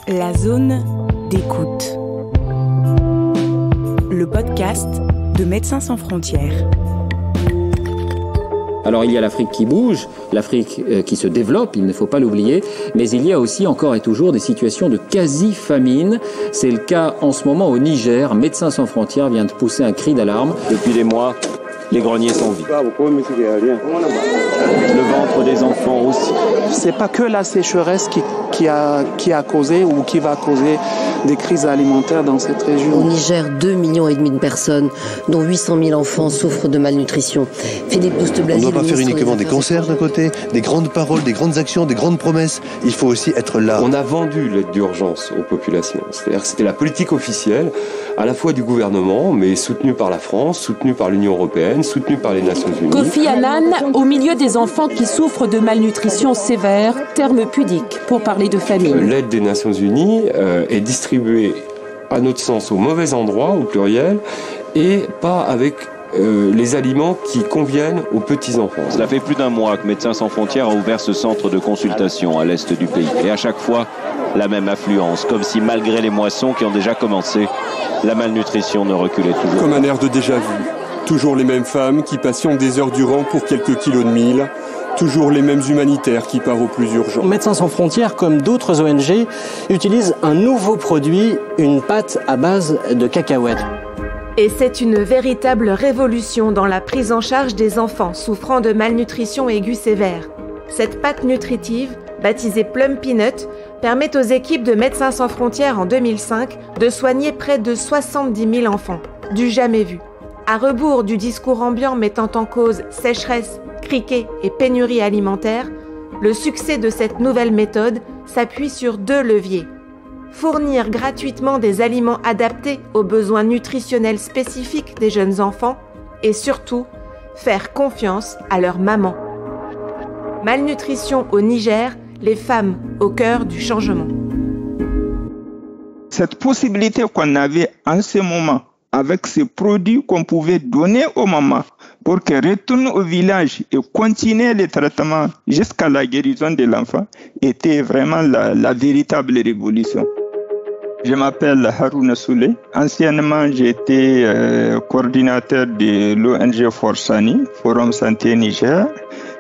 La zone d'écoute. Le podcast de Médecins sans frontières. Alors il y a l'Afrique qui bouge, l'Afrique qui se développe, il ne faut pas l'oublier, mais il y a aussi encore et toujours des situations de quasi-famine. C'est le cas en ce moment au Niger. Médecins sans frontières vient de pousser un cri d'alarme. Depuis des mois, les greniers sont vides. Le ventre des enfants aussi. C'est pas que la sécheresse qui a causé ou qui va causer des crises alimentaires dans cette région. Au Niger, 2,5 millions de personnes, dont 800 000 enfants, souffrent de malnutrition. Philippe Douste-Blazy, on ne doit pas faire uniquement des concerts d'un côté, des grandes paroles, des grandes actions, des grandes promesses. Il faut aussi être là. On a vendu l'aide d'urgence aux populations. C'est-à-dire que c'était la politique officielle, à la fois du gouvernement, mais soutenue par la France, soutenue par l'Union européenne, soutenue par les Nations Unies. Kofi Annan, au milieu des enfants qui souffrent de malnutrition sévère, terme pudique pour parler de famine. L'aide des Nations Unies est distribuée, à notre sens, au mauvais endroit, au pluriel, et pas avec les aliments qui conviennent aux petits-enfants. Cela fait plus d'un mois que Médecins sans frontières a ouvert ce centre de consultation à l'est du pays. Et à chaque fois, la même affluence, comme si malgré les moissons qui ont déjà commencé, la malnutrition ne reculait toujours. Comme un air de déjà-vu. Toujours les mêmes femmes qui patientent des heures durant pour quelques kilos de mil. Toujours les mêmes humanitaires qui partent au plus urgent. Médecins sans frontières, comme d'autres ONG, utilisent un nouveau produit, une pâte à base de cacahuètes. Et c'est une véritable révolution dans la prise en charge des enfants souffrant de malnutrition aiguë sévère. Cette pâte nutritive, baptisée Plum Peanut, permet aux équipes de Médecins sans frontières en 2005 de soigner près de 70 000 enfants. Du jamais vu. À rebours du discours ambiant mettant en cause sécheresse, criquet et pénurie alimentaire, le succès de cette nouvelle méthode s'appuie sur 2 leviers. Fournir gratuitement des aliments adaptés aux besoins nutritionnels spécifiques des jeunes enfants et surtout, faire confiance à leur maman. Malnutrition au Niger, les femmes au cœur du changement. Cette possibilité qu'on avait en ce moment, avec ces produits qu'on pouvait donner aux mamans pour qu'elles retournent au village et continuer les traitements jusqu'à la guérison de l'enfant, était vraiment la véritable révolution. Je m'appelle Harouna Souley. Anciennement, j'étais coordinateur de l'ONG Forsani, Forum Santé Niger.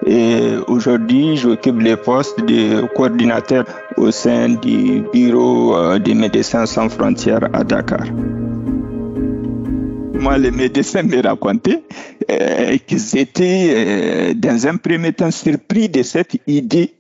Et aujourd'hui, j'occupe le poste de coordinateur au sein du bureau des Médecins sans frontières à Dakar. Moi, les médecins me racontaient qu'ils étaient dans un premier temps surpris de cette idée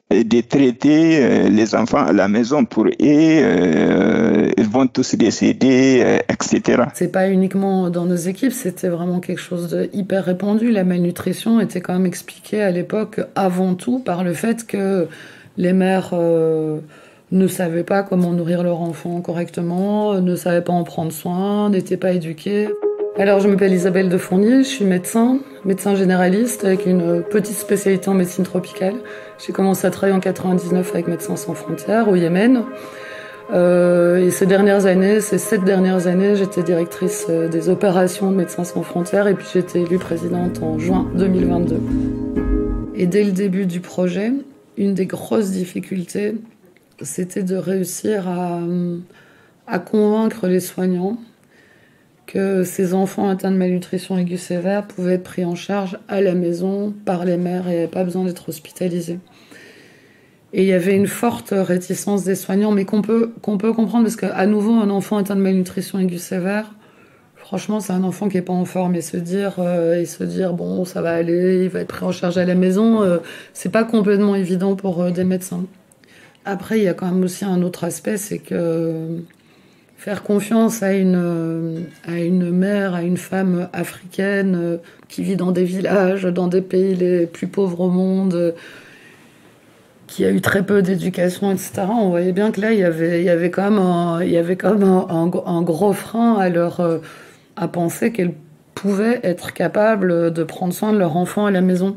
de traiter les enfants à la maison pour eux, ils vont tous décéder, etc. C'est pas uniquement dans nos équipes, c'était vraiment quelque chose de hyper répandu. La malnutrition était quand même expliquée à l'époque avant tout par le fait que les mères ne savaient pas comment nourrir leur enfant correctement, ne savaient pas en prendre soin, n'étaient pas éduquées. Alors, je m'appelle Isabelle de Fournier, je suis médecin généraliste avec une petite spécialité en médecine tropicale. J'ai commencé à travailler en 99 avec Médecins sans frontières au Yémen. Et ces 7 dernières années, j'étais directrice des opérations de Médecins sans frontières et puis j'ai été élue présidente en juin 2022. Et dès le début du projet, une des grosses difficultés, c'était de réussir à convaincre les soignants que ces enfants atteints de malnutrition aiguë sévère pouvaient être pris en charge à la maison par les mères et n'avaient pas besoin d'être hospitalisés. Et il y avait une forte réticence des soignants, mais qu'on peut comprendre, parce qu'à nouveau, un enfant atteint de malnutrition aiguë sévère, franchement, c'est un enfant qui n'est pas en forme. Et se dire, bon, ça va aller, il va être pris en charge à la maison, c'est pas complètement évident pour des médecins. Après, il y a quand même aussi un autre aspect, c'est que faire confiance à une mère, à une femme africaine qui vit dans des villages, dans des pays les plus pauvres au monde, qui a eu très peu d'éducation, etc. On voyait bien que là, il y avait quand même un gros frein à penser qu'elles pouvaient être capables de prendre soin de leur enfant à la maison.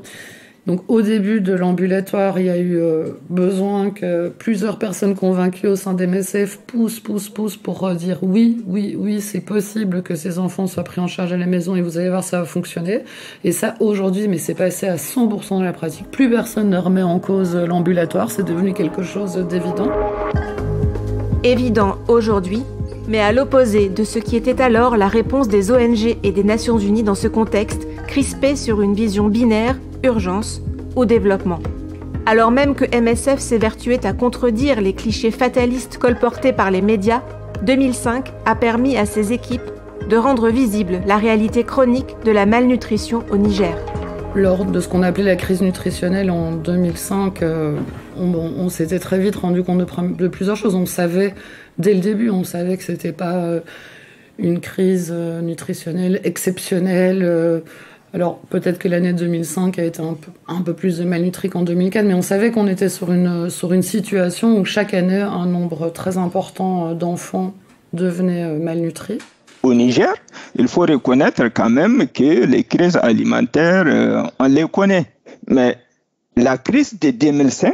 Donc au début de l'ambulatoire, il y a eu besoin que plusieurs personnes convaincues au sein des MSF poussent pour dire oui, c'est possible que ces enfants soient pris en charge à la maison et vous allez voir, ça va fonctionner. Et ça, aujourd'hui, mais c'est passé à 100% dans la pratique. Plus personne ne remet en cause l'ambulatoire, c'est devenu quelque chose d'évident. Évident aujourd'hui, mais à l'opposé de ce qui était alors la réponse des ONG et des Nations Unies dans ce contexte, crispé sur une vision binaire, urgence ou développement. Alors même que MSF s'évertuait à contredire les clichés fatalistes colportés par les médias, 2005 a permis à ses équipes de rendre visible la réalité chronique de la malnutrition au Niger. Lors de ce qu'on appelait la crise nutritionnelle en 2005, on s'était très vite rendu compte de plusieurs choses. On savait, dès le début, on savait que c'était pas une crise nutritionnelle exceptionnelle. Alors peut-être que l'année 2005 a été un peu plus de malnutrie qu'en 2004, mais on savait qu'on était sur une situation où chaque année, un nombre très important d'enfants devenaient malnutris. Au Niger, il faut reconnaître quand même que les crises alimentaires, on les connaît. Mais la crise de 2005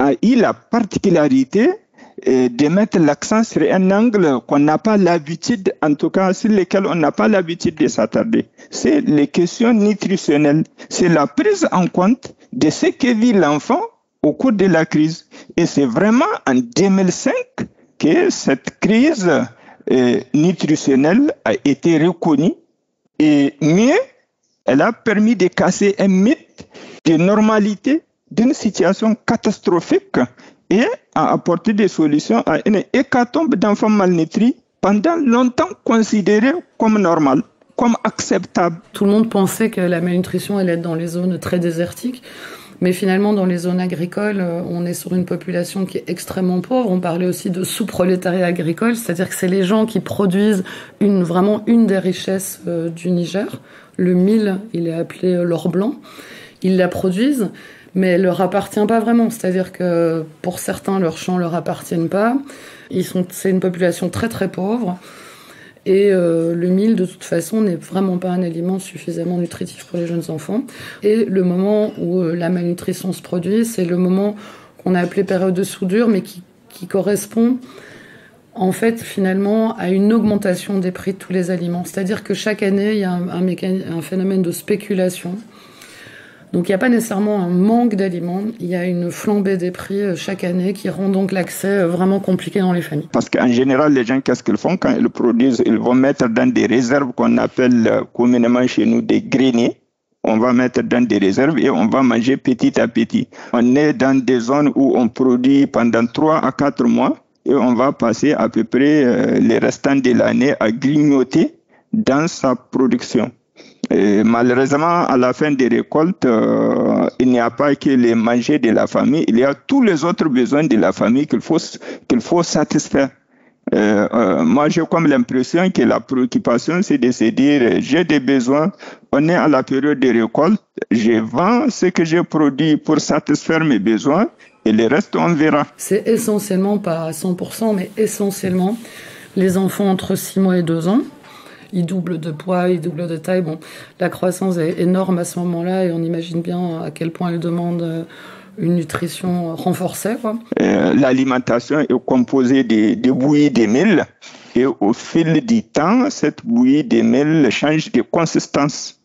a eu la particularité de mettre l'accent sur un angle qu'on n'a pas l'habitude, en tout cas sur lequel on n'a pas l'habitude de s'attarder. C'est les questions nutritionnelles. C'est la prise en compte de ce que vit l'enfant au cours de la crise. Et c'est vraiment en 2005 que cette crise nutritionnelle a été reconnue. Et mieux, elle a permis de casser un mythe de normalité d'une situation catastrophique et a apporté des solutions à une hécatombe d'enfants malnutris pendant longtemps considérés comme normales, comme acceptables. Tout le monde pensait que la malnutrition allait être dans les zones très désertiques, mais finalement dans les zones agricoles, on est sur une population qui est extrêmement pauvre. On parlait aussi de sous-prolétariat agricole, c'est-à-dire que c'est les gens qui produisent vraiment une des richesses du Niger. Le mil, il est appelé l'or blanc. Ils la produisent, mais elle leur appartient pas vraiment. C'est-à-dire que pour certains, leurs champs leur appartiennent pas. C'est une population très très pauvre. Et le mil, de toute façon, n'est vraiment pas un aliment suffisamment nutritif pour les jeunes enfants. Et le moment où la malnutrition se produit, c'est le moment qu'on a appelé période de soudure, mais qui correspond en fait finalement à une augmentation des prix de tous les aliments. C'est-à-dire que chaque année, il y a un phénomène de spéculation. Donc il n'y a pas nécessairement un manque d'aliments, il y a une flambée des prix chaque année qui rend donc l'accès vraiment compliqué dans les familles. Parce qu'en général, les gens, qu'est-ce qu'ils font quand ils produisent? Ils vont mettre dans des réserves qu'on appelle communément chez nous des greniers. On va mettre dans des réserves et on va manger petit à petit. On est dans des zones où on produit pendant 3 à 4 mois et on va passer à peu près les restants de l'année à grignoter dans sa production. Et malheureusement, à la fin des récoltes, il n'y a pas que les manger de la famille, il y a tous les autres besoins de la famille qu'il faut satisfaire. Moi, j'ai comme l'impression que la préoccupation, c'est de se dire, j'ai des besoins, on est à la période de récolte, je vends ce que j'ai produit pour satisfaire mes besoins, et le reste, on verra. C'est essentiellement, pas à 100%, mais essentiellement les enfants entre 6 mois et 2 ans. Ils doublent de poids, ils doublent de taille. Bon, la croissance est énorme à ce moment-là et on imagine bien à quel point elle demande une nutrition renforcée, quoi. L'alimentation est composée de bouillie de mil et au fil du temps, cette bouillie de mil change de consistance.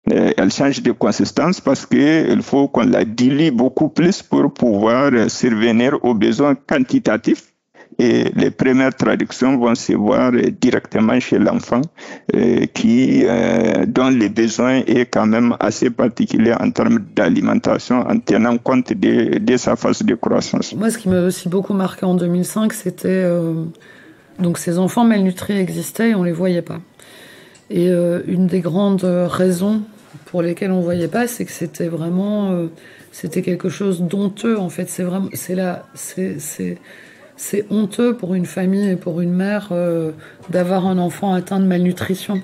Elle change de consistance parce qu'il faut qu'on la dilue beaucoup plus pour pouvoir survenir aux besoins quantitatifs. Et les premières traductions vont se voir directement chez l'enfant dont le besoin est quand même assez particulier en termes d'alimentation en tenant compte de sa phase de croissance. Moi, ce qui m'a aussi beaucoup marqué en 2005, c'était donc ces enfants malnutris existaient et on les voyait pas. Et une des grandes raisons pour lesquelles on voyait pas, c'est que c'était vraiment c'était quelque chose d'honteux en fait. C'est honteux pour une famille et pour une mère d'avoir un enfant atteint de malnutrition.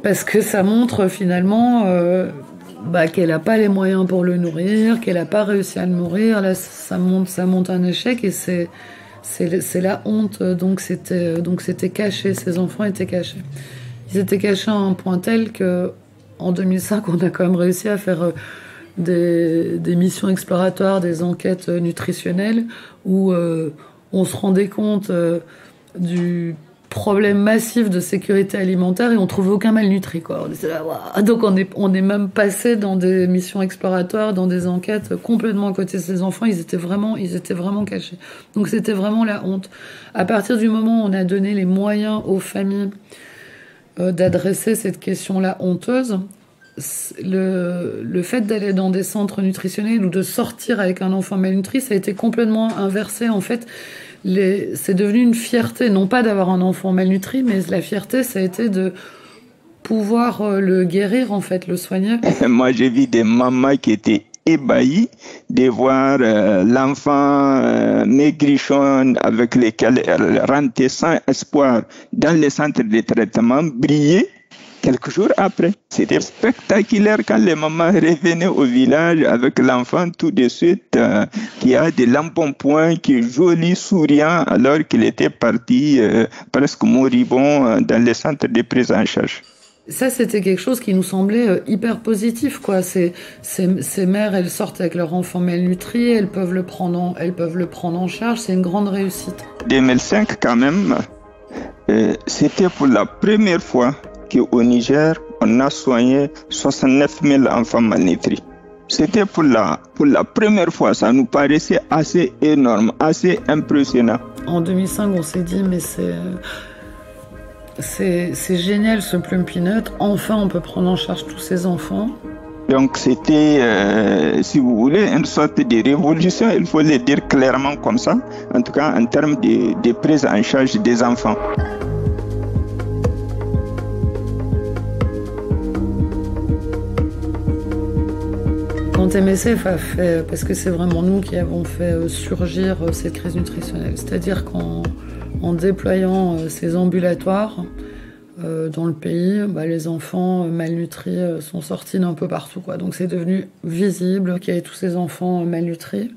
Parce que ça montre finalement qu'elle n'a pas les moyens pour le nourrir, qu'elle n'a pas réussi à le nourrir. Là, ça monte un échec et c'est la honte. Donc c'était caché, ces enfants étaient cachés. Ils étaient cachés à un point tel qu'en 2005, on a quand même réussi à faire des missions exploratoires, des enquêtes nutritionnelles où on se rendait compte du problème massif de sécurité alimentaire et on trouvait aucun malnutri, quoi. On était là, waouh. Donc on est même passé dans des missions exploratoires, dans des enquêtes complètement à côté de ces enfants. Ils étaient vraiment cachés. Donc c'était vraiment la honte. À partir du moment où on a donné les moyens aux familles d'adresser cette question-là honteuse, le fait d'aller dans des centres nutritionnels ou de sortir avec un enfant malnutri, ça a été complètement inversé. En fait, c'est devenu une fierté, non pas d'avoir un enfant malnutri, mais la fierté, ça a été de pouvoir le guérir, en fait, le soigner. Moi, j'ai vu des mamans qui étaient ébahies de voir l'enfant maigrichon avec lequel elle rentrait sans espoir dans les centres de traitement briller quelques jours après. C'était spectaculaire quand les mamans revenaient au village avec l'enfant tout de suite qui a des l'embonpoint, qui est joli, souriant, alors qu'il était parti presque moribond dans les centres de prise en charge. Ça, c'était quelque chose qui nous semblait hyper positif, quoi. Ces mères, elles sortent avec leur enfant malnutri, elles peuvent le prendre en charge, c'est une grande réussite. 2005, quand même, c'était pour la première fois qu'au Niger, on a soigné 69 000 enfants malnutris. C'était pour la première fois, ça nous paraissait assez énorme, assez impressionnant. En 2005, on s'est dit, mais c'est génial ce Plum Peanut, enfin on peut prendre en charge tous ces enfants. Donc c'était, si vous voulez, une sorte de révolution, il faut le dire clairement comme ça, en tout cas en termes de prise en charge des enfants. Quand MSF a fait, parce que c'est vraiment nous qui avons fait surgir cette crise nutritionnelle, c'est-à-dire qu'en déployant ces ambulatoires dans le pays, les enfants malnutris sont sortis d'un peu partout, quoi. Donc c'est devenu visible qu'il y avait tous ces enfants malnutris.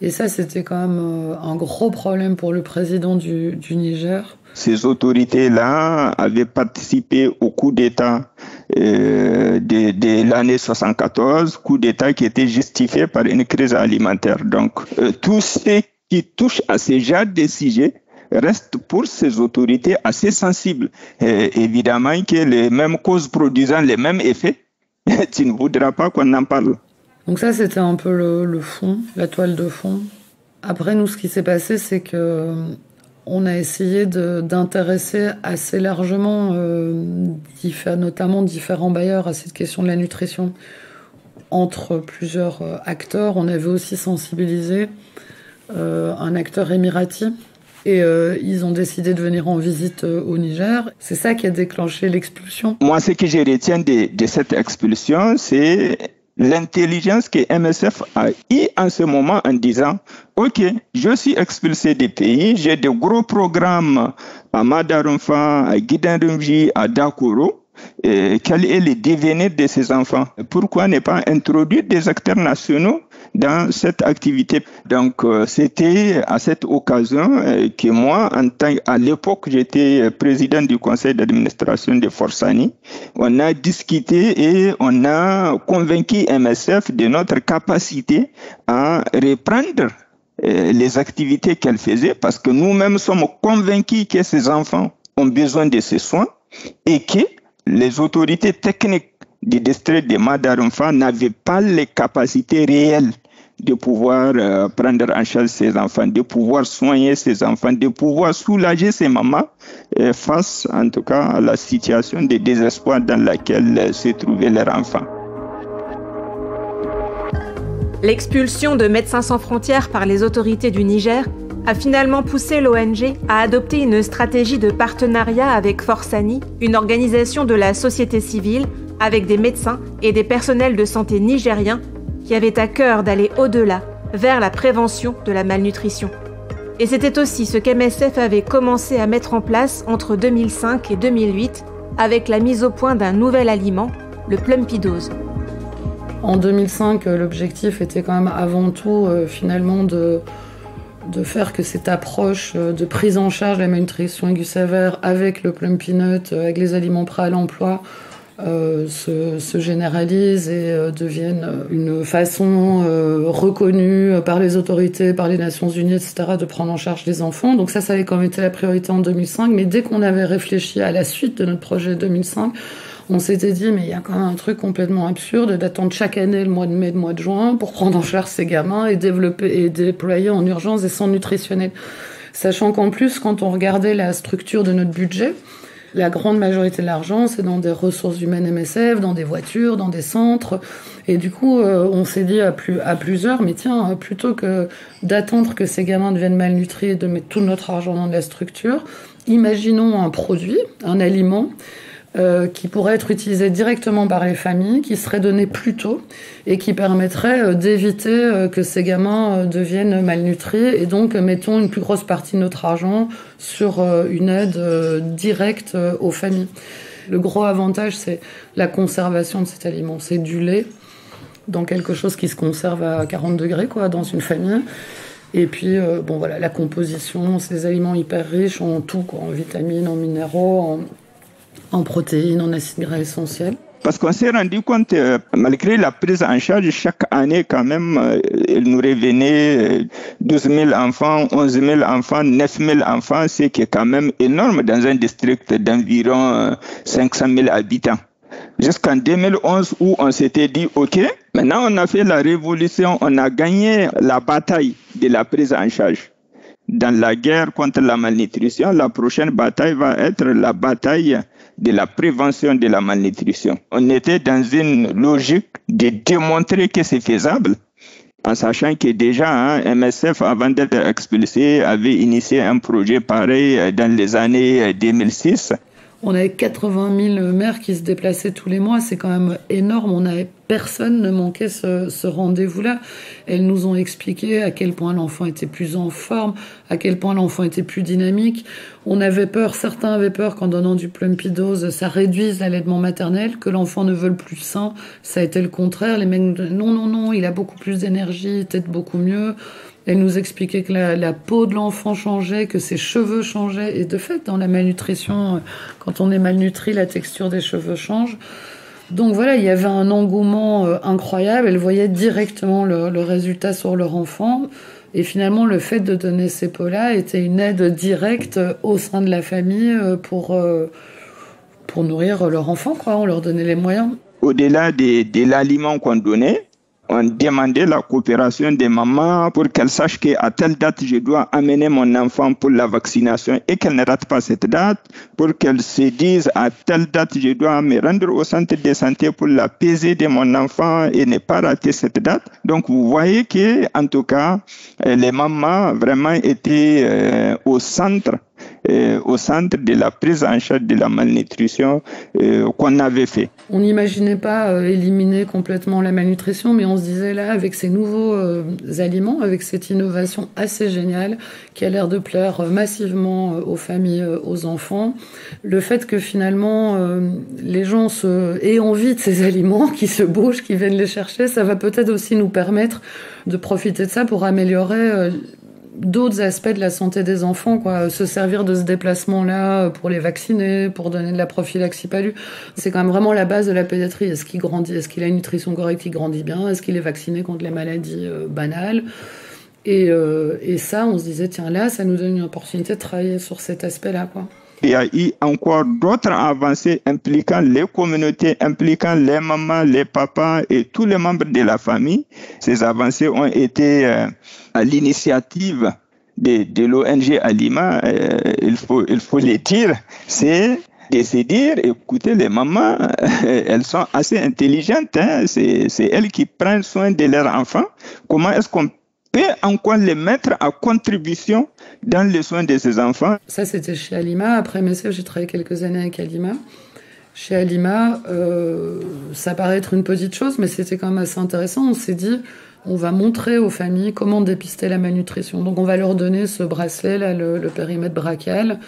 Et ça, c'était quand même un gros problème pour le président du Niger. Ces autorités-là avaient participé au coup d'État de l'année 74, coup d'État qui était justifié par une crise alimentaire. Donc, tout ce qui touche à ces genres de sujets reste pour ces autorités assez sensible. Évidemment que les mêmes causes produisant les mêmes effets, tu ne voudras pas qu'on en parle. Donc ça, c'était un peu le fond, la toile de fond. Après, nous, ce qui s'est passé, c'est que on a essayé d'intéresser assez largement, notamment différents bailleurs, à cette question de la nutrition entre plusieurs acteurs. On avait aussi sensibilisé un acteur émirati et ils ont décidé de venir en visite au Niger. C'est ça qui a déclenché l'expulsion. Moi, ce que je retiens de cette expulsion, c'est l'intelligence que MSF a eu en ce moment en disant « Ok, je suis expulsé des pays, j'ai de gros programmes à Madarumfa, à Gidanrumji, à Dakoro. Quel est le devenir de ces enfants? Pourquoi ne pas introduire des acteurs nationaux dans cette activité? » Donc, c'était à cette occasion que moi, à l'époque, j'étais président du conseil d'administration de Forsani. On a discuté et on a convaincu MSF de notre capacité à reprendre les activités qu'elle faisait, parce que nous-mêmes sommes convaincus que ces enfants ont besoin de ces soins et que les autorités techniques du district de Madarumfa n'avaient pas les capacités réelles de pouvoir prendre en charge ces enfants, de pouvoir soigner ces enfants, de pouvoir soulager ces mamans face, en tout cas, à la situation de désespoir dans laquelle se trouvait leur enfant. L'expulsion de Médecins sans frontières par les autorités du Niger a finalement poussé l'ONG à adopter une stratégie de partenariat avec Forsani, une organisation de la société civile avec des médecins et des personnels de santé nigériens qui avaient à cœur d'aller au-delà, vers la prévention de la malnutrition. Et c'était aussi ce qu'MSF avait commencé à mettre en place entre 2005 et 2008 avec la mise au point d'un nouvel aliment, le Plumpidose. En 2005, l'objectif était quand même avant tout finalement de faire que cette approche de prise en charge de la malnutrition aiguë sévère avec le Plum Peanut, avec les aliments prêts à l'emploi, se généralisent et deviennent une façon reconnue par les autorités, par les Nations Unies, etc., de prendre en charge les enfants. Donc ça avait quand même été la priorité en 2005, mais dès qu'on avait réfléchi à la suite de notre projet 2005, on s'était dit, mais il y a quand même un truc complètement absurde d'attendre chaque année le mois de mai, le mois de juin pour prendre en charge ces gamins et développer et déployer en urgence des centres nutritionnels. Sachant qu'en plus, quand on regardait la structure de notre budget, la grande majorité de l'argent, c'est dans des ressources humaines MSF, dans des voitures, dans des centres. Et du coup, on s'est dit à plusieurs, mais tiens, plutôt que d'attendre que ces gamins deviennent malnutris et de mettre tout notre argent dans de la structure, imaginons un produit, un aliment, qui pourrait être utilisé directement par les familles, qui serait donné plus tôt et qui permettrait d'éviter que ces gamins deviennent malnutris. Et donc, mettons une plus grosse partie de notre argent sur une aide directe aux familles. Le gros avantage, c'est la conservation de cet aliment. C'est du lait dans quelque chose qui se conserve à 40 degrés, quoi, dans une famille. Et puis, la composition, c'est des aliments hyper riches en tout, quoi, en vitamines, en minéraux, en protéines, en acides gras essentiels. Parce qu'on s'est rendu compte, malgré la prise en charge, chaque année quand même, il nous revenait 12 000 enfants, 11 000 enfants, 9 000 enfants, ce qui est quand même énorme dans un district d'environ 500 000 habitants. Jusqu'en 2011 où on s'était dit, OK, maintenant on a fait la révolution, on a gagné la bataille de la prise en charge. Dans la guerre contre la malnutrition, la prochaine bataille va être la bataille de la prévention de la malnutrition. On était dans une logique de démontrer que c'est faisable, en sachant que déjà, MSF, avant d'être expulsé, avait initié un projet pareil dans les années 2006. On avait 80 000 mères qui se déplaçaient tous les mois, c'est quand même énorme. Personne ne manquait ce rendez-vous-là. Elles nous ont expliqué à quel point l'enfant était plus en forme, à quel point l'enfant était plus dynamique. On avait peur, certains avaient peur qu'en donnant du Plumpy-Dose, ça réduise l'allaitement maternel, que l'enfant ne veuille plus sein. Ça a été le contraire. Les mecs nous disaient non, il a beaucoup plus d'énergie, peut-être beaucoup mieux. Elle nous expliquait que la peau de l'enfant changeait, que ses cheveux changeaient. Et de fait, dans la malnutrition, quand on est malnutri, la texture des cheveux change. Donc voilà, il y avait un engouement incroyable. Elles voyaient directement le résultat sur leur enfant. Et finalement, le fait de donner ces pots-là était une aide directe au sein de la famille pour nourrir leur enfant, quoi. On leur donnait les moyens. Au-delà de l'aliment qu'on donnait, on demandait la coopération des mamans pour qu'elles sachent qu'à telle date, je dois amener mon enfant pour la vaccination et qu'elle ne rate pas cette date, pour qu'elles se disent à telle date, je dois me rendre au centre de santé pour la pesée de mon enfant et ne pas rater cette date. Donc, vous voyez que, en tout cas, les mamans vraiment étaient au centre de la prise en charge de la malnutrition qu'on avait fait. On n'imaginait pas éliminer complètement la malnutrition, mais on se disait là, avec ces nouveaux aliments, avec cette innovation assez géniale qui a l'air de plaire massivement aux familles, aux enfants, le fait que finalement les gens aient envie de ces aliments, qui se bougent, qui viennent les chercher, ça va peut-être aussi nous permettre de profiter de ça pour améliorer d'autres aspects de la santé des enfants, quoi. Se servir de ce déplacement-là pour les vacciner, pour donner de la prophylaxie palud. C'est quand même vraiment la base de la pédiatrie. Est-ce qu'il grandit? Est-ce qu'il a une nutrition correcte? Il grandit bien? Est-ce qu'il est vacciné contre les maladies banales? Et ça, on se disait, tiens, là, ça nous donne une opportunité de travailler sur cet aspect-là, quoi. Il y a eu encore d'autres avancées impliquant les communautés, impliquant les mamans, les papas et tous les membres de la famille. Ces avancées ont été à l'initiative de l'ONG Alima, il faut les dire, c'est de se dire, écoutez, les mamans, elles sont assez intelligentes, c'est elles qui prennent soin de leurs enfants. Comment est-ce qu'on peut encore les mettre à contribution dans les soins de ces enfants? Ça, c'était chez Alima. Après MSF, j'ai travaillé quelques années avec Alima. Chez Alima, ça paraît être une petite chose, mais c'était quand même assez intéressant. On s'est dit, on va montrer aux familles comment dépister la malnutrition. Donc on va leur donner ce bracelet, là, le périmètre brachial.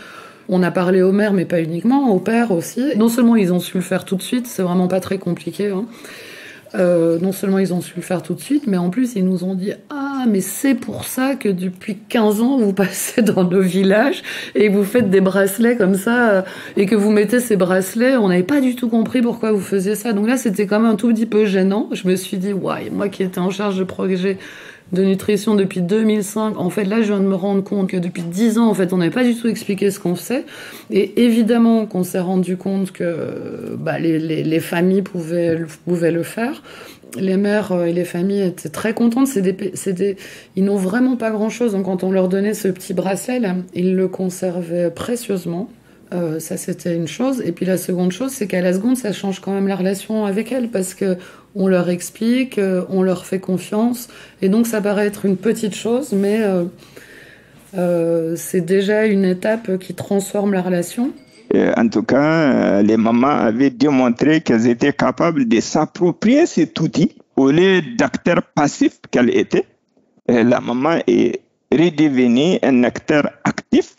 On a parlé aux mères, mais pas uniquement, aux pères aussi. Non seulement ils ont su le faire tout de suite, c'est vraiment pas très compliqué, hein. Non seulement ils ont su le faire tout de suite, mais en plus ils nous ont dit « Ah, mais c'est pour ça que depuis 15 ans, vous passez dans nos villages et vous faites des bracelets comme ça, et que vous mettez ces bracelets. On n'avait pas du tout compris pourquoi vous faisiez ça. Donc là, c'était quand même un tout petit peu gênant. Je me suis dit, ouais, moi qui étais en charge de projet de nutrition depuis 2005, en fait, là, je viens de me rendre compte que depuis 10 ans, en fait, on n'avait pas du tout expliqué ce qu'on faisait. Et évidemment qu'on s'est rendu compte que les familles pouvaient le faire. Les mères et les familles étaient très contentes. Ils n'ont vraiment pas grand-chose. Donc, quand on leur donnait ce petit bracelet, là, ils le conservaient précieusement. Ça, c'était une chose. Et puis la seconde chose, c'est qu'à la seconde, ça change quand même la relation avec elles, parce que on leur explique, on leur fait confiance. Et donc, ça paraît être une petite chose, mais c'est déjà une étape qui transforme la relation. En tout cas, les mamans avaient démontré qu'elles étaient capables de s'approprier cet outil. Au lieu d'acteur passif qu'elle était, la maman est redevenue un acteur actif,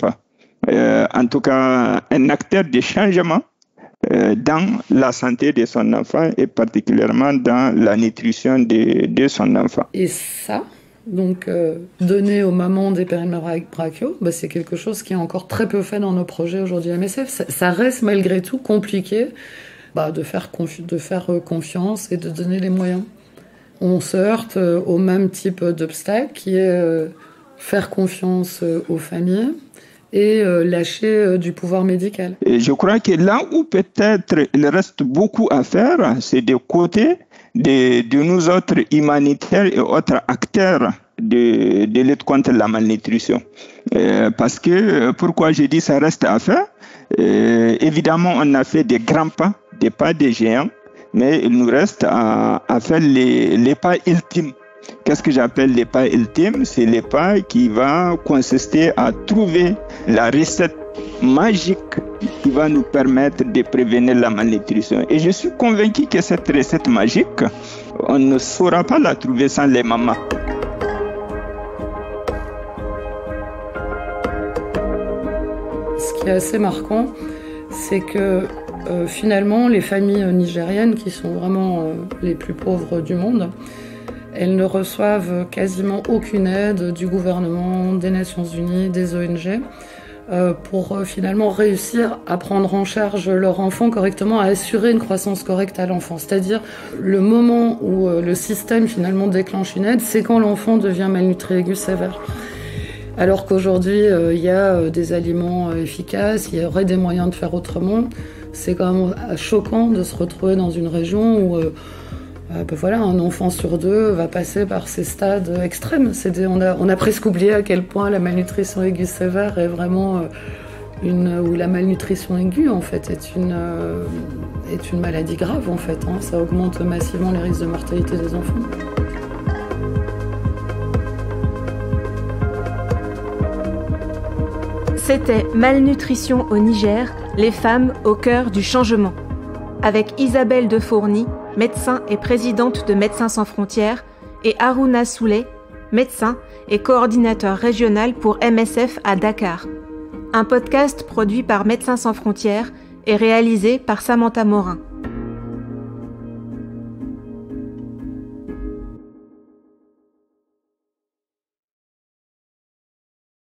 en tout cas un acteur de changement dans la santé de son enfant et particulièrement dans la nutrition de son enfant. Et ça, donc donner aux mamans des périnéales brachiaux, c'est quelque chose qui est encore très peu fait dans nos projets aujourd'hui à MSF. Ça reste malgré tout compliqué de faire confiance et de donner les moyens. On se heurte au même type d'obstacle qui est faire confiance aux familles et lâcher du pouvoir médical. Et je crois que là où peut-être il reste beaucoup à faire, c'est de côté de nous autres humanitaires et autres acteurs de lutte contre la malnutrition. Parce que, pourquoi j'ai dit ça reste à faire, évidemment on a fait des grands pas, des pas de géants, mais il nous reste à faire les pas ultimes. Qu'est-ce que j'appelle les pas ultimes? C'est les pas qui vont consister à trouver la recette magique qui va nous permettre de prévenir la malnutrition. Et je suis convaincu que cette recette magique, on ne saura pas la trouver sans les mamans. Ce qui est assez marquant, c'est que finalement, les familles nigériennes, qui sont vraiment les plus pauvres du monde, elles ne reçoivent quasiment aucune aide du gouvernement, des Nations Unies, des ONG, pour finalement réussir à prendre en charge leur enfant correctement, à assurer une croissance correcte à l'enfant. C'est-à-dire, le moment où le système finalement déclenche une aide, c'est quand l'enfant devient malnutri aigu sévère. Alors qu'aujourd'hui, il y a des aliments efficaces, il y aurait des moyens de faire autrement. C'est quand même choquant de se retrouver dans une région où un enfant sur 2 va passer par ces stades extrêmes. On a presque oublié à quel point la malnutrition aiguë sévère est vraiment ou la malnutrition aiguë en fait est une maladie grave en fait. Ça augmente massivement les risques de mortalité des enfants. C'était Malnutrition au Niger, les femmes au cœur du changement. Avec Isabelle Defourny, médecin et présidente de Médecins sans frontières, et Harouna Souley, médecin et coordinateur régional pour MSF à Dakar. Un podcast produit par Médecins sans frontières et réalisé par Samantha Morin.